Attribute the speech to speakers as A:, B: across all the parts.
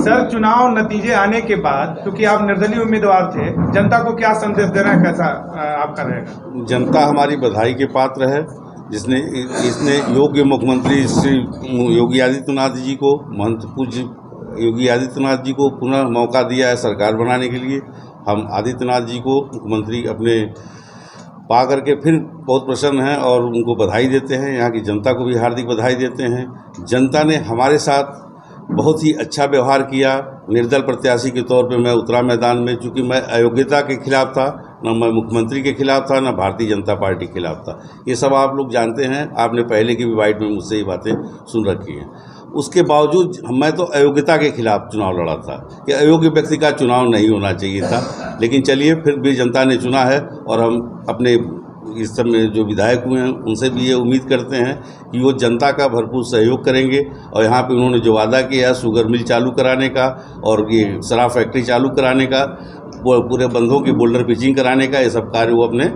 A: Sir, चुनाव नतीजे आने के बाद क्योंकि आप निर्दलीय उम्मीदवार थे, जनता को क्या संदेश देना है, कैसा आपका रहेगा?
B: जनता हमारी बधाई के पात्र है, इसने योग्य मुख्यमंत्री श्री योगी आदित्यनाथ जी को, महंत पूज्य योगी आदित्यनाथ जी को पुनः मौका दिया है सरकार बनाने के लिए। हम आदित्यनाथ जी को मुख्यमंत्री अपने पा करके फिर बहुत प्रसन्न हैं और उनको बधाई देते हैं। यहाँ की जनता को भी हार्दिक बधाई देते हैं। जनता ने हमारे साथ बहुत ही अच्छा व्यवहार किया। निर्दल प्रत्याशी के तौर पे मैं उतरा मैदान में, चूँकि मैं अयोग्यता के खिलाफ था, न मैं मुख्यमंत्री के खिलाफ था, न भारतीय जनता पार्टी के खिलाफ था। ये सब आप लोग जानते हैं, आपने पहले की भी वाइट में मुझसे ये बातें सुन रखी हैं। उसके बावजूद मैं तो अयोग्यता के खिलाफ चुनाव लड़ा था कि अयोग्य व्यक्ति का चुनाव नहीं होना चाहिए था। लेकिन चलिए, फिर भी जनता ने चुना है और हम अपने इस समय जो विधायक हुए हैं उनसे भी ये उम्मीद करते हैं कि वो जनता का भरपूर सहयोग करेंगे। और यहाँ पे उन्होंने जो वादा किया शुगर मिल चालू कराने का और ये शराब फैक्ट्री चालू कराने का, पूरे बंधों की बोल्डर पिचिंग कराने का, ये सब कार्य वो अपने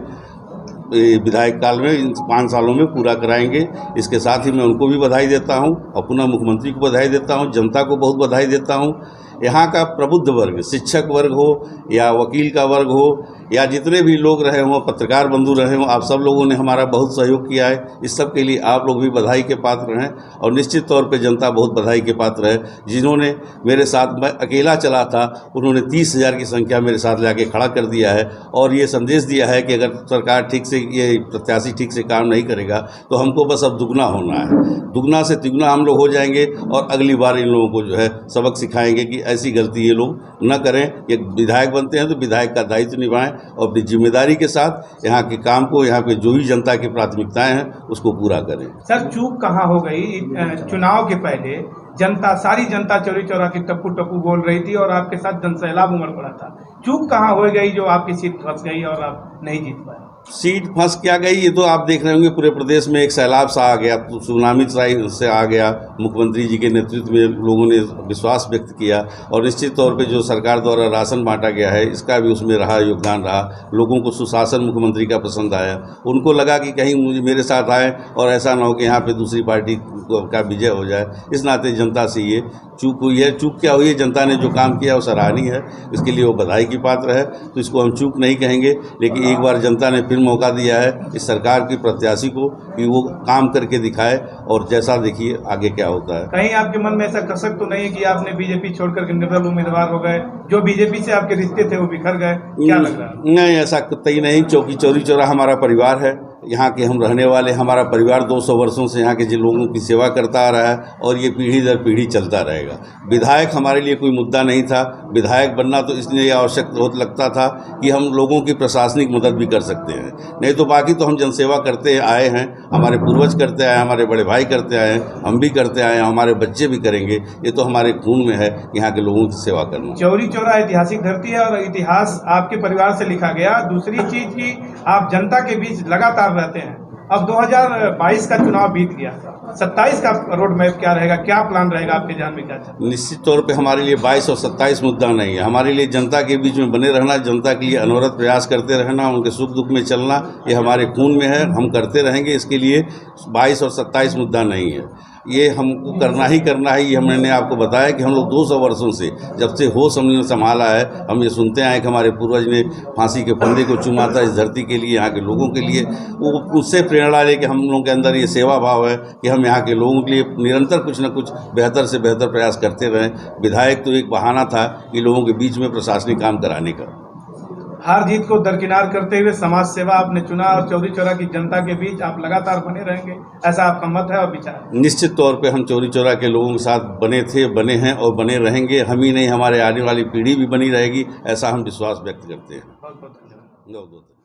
B: विधायक काल में इन 5 सालों में पूरा कराएंगे। इसके साथ ही मैं उनको भी बधाई देता हूं और पुनः मुख्यमंत्री को बधाई देता हूं, जनता को बहुत बधाई देता हूं। यहाँ का प्रबुद्ध वर्ग, शिक्षक वर्ग हो या वकील का वर्ग हो या जितने भी लोग रहे हों, पत्रकार बंधु रहे हों, आप सब लोगों ने हमारा बहुत सहयोग किया है। इस सब के लिए आप लोग भी बधाई के पात्र हैं और निश्चित तौर पे जनता बहुत बधाई के पात्र है। जिन्होंने मेरे साथ, मैं अकेला चला था, उन्होंने 30,000 की संख्या मेरे साथ लाके खड़ा कर दिया है और ये संदेश दिया है कि अगर सरकार ठीक से, ये प्रत्याशी ठीक से काम नहीं करेगा तो हमको बस अब दुगना होना है, दुगना से तिगुना हम लोग हो जाएंगे और अगली बार इन लोगों को जो है सबक सिखाएंगे कि ऐसी गलती ये लोग न करें। कि विधायक बनते हैं तो विधायक का दायित्व निभाएं और अपनी जिम्मेदारी के साथ यहाँ के काम को, यहाँ पे जो भी जनता की प्राथमिकताएं हैं उसको पूरा करें।
A: सर, चूक कहाँ हो गई? चुनाव के पहले जनता, सारी जनता चौरी चौरा की टप्पू टप्पू बोल रही थी और आपके साथ जनसैलाब उमड़ पड़ा था। चूक कहाँ हो गई जो आपकी सीट फंस गई और आप नहीं जीत पाए?
B: सीट फंस क्या गई, ये तो आप देख रहे होंगे पूरे प्रदेश में एक सैलाब सा आ गया, सुनामी से आ गया। मुख्यमंत्री जी के नेतृत्व में लोगों ने विश्वास व्यक्त किया और निश्चित तौर पे जो सरकार द्वारा राशन बांटा गया है इसका भी उसमें योगदान रहा। लोगों को सुशासन मुख्यमंत्री का पसंद आया। उनको लगा कि कहीं मुझे मेरे साथ आए और ऐसा ना हो कि यहाँ पे दूसरी पार्टी का विजय हो जाए। इस नाते जनता से ये चूक हुई है। चूक क्या हुई है? जनता ने जो काम किया वो सराहनीय है, इसके लिए वो बधाई की पात्र है, तो इसको हम चूक नहीं कहेंगे। लेकिन एक बार जनता ने फिर मौका दिया है इस सरकार की प्रत्याशी को कि वो काम करके दिखाए और जैसा देखिए आगे क्या होता है।
A: कहीं आपके मन में ऐसा कसक तो नहीं है कि आपने बीजेपी छोड़कर के निर्दल उम्मीदवार हो गए, जो बीजेपी से आपके रिश्ते थे वो बिखर गए? क्या लग रहा है?
B: नहीं, ऐसा कतई नहीं। चौरी चौरा हमारा परिवार है, यहाँ के हम रहने वाले, हमारा परिवार 200 वर्षों से यहाँ के जिन लोगों की सेवा करता आ रहा है और ये पीढ़ी दर पीढ़ी चलता रहेगा। विधायक हमारे लिए कोई मुद्दा नहीं था। विधायक बनना तो इसलिए आवश्यक लगता था कि हम लोगों की प्रशासनिक मदद भी कर सकते हैं, नहीं तो बाकी तो हम जनसेवा करते आए हैं, हमारे पूर्वज करते आए, हमारे बड़े भाई करते आए हैं, हम भी करते आए हैं, हमारे बच्चे भी करेंगे। ये तो हमारे खून में है यहाँ के लोगों की सेवा करना।
A: चौरी चौरा ऐतिहासिक धरती है और इतिहास आपके परिवार से लिखा गया। दूसरी चीज की, आप जनता के बीच लगातार रहते हैं। अब 2022 का चुनाव बीत गया, 27 का रोड मैप क्या रहेगा? क्या प्लान रहेगा आपके ध्यान में? क्या चल?
B: निश्चित तौर पे हमारे लिए 22 और 27 मुद्दा नहीं है। हमारे लिए जनता के बीच में बने रहना, जनता के लिए अनवरत प्रयास करते रहना, उनके सुख दुख में चलना, ये हमारे खून में है, हम करते रहेंगे। इसके लिए 22 और 27 मुद्दा नहीं है, ये हमको करना ही करना है। ये मैंने आपको बताया कि हम लोग 200 वर्षों से, जब से होश हमने संभाला है, हम ये सुनते आए कि हमारे पूर्वज ने फांसी के फंदे को चूमा था इस धरती के लिए, यहाँ के लोगों के लिए। वो उससे प्रेरणा लेके हम लोगों के अंदर ये सेवा भाव है कि हम यहाँ के लोगों के लिए निरंतर कुछ न कुछ बेहतर से बेहतर प्रयास करते रहें। विधायक तो एक बहाना था कि लोगों के बीच में प्रशासनिक काम कराने का।
A: हार जीत को दरकिनार करते हुए समाज सेवा आपने चुना और चौरी चौरा की जनता के बीच आप लगातार बने रहेंगे, ऐसा आपका मत है और विचार?
B: निश्चित तौर पे हम चौरी चौरा के लोगों के साथ बने थे, बने हैं और बने रहेंगे। हम ही नहीं, हमारे आने वाली पीढ़ी भी बनी रहेगी, ऐसा हम विश्वास व्यक्त करते हैं।
A: बहुत बहुत धन्यवाद।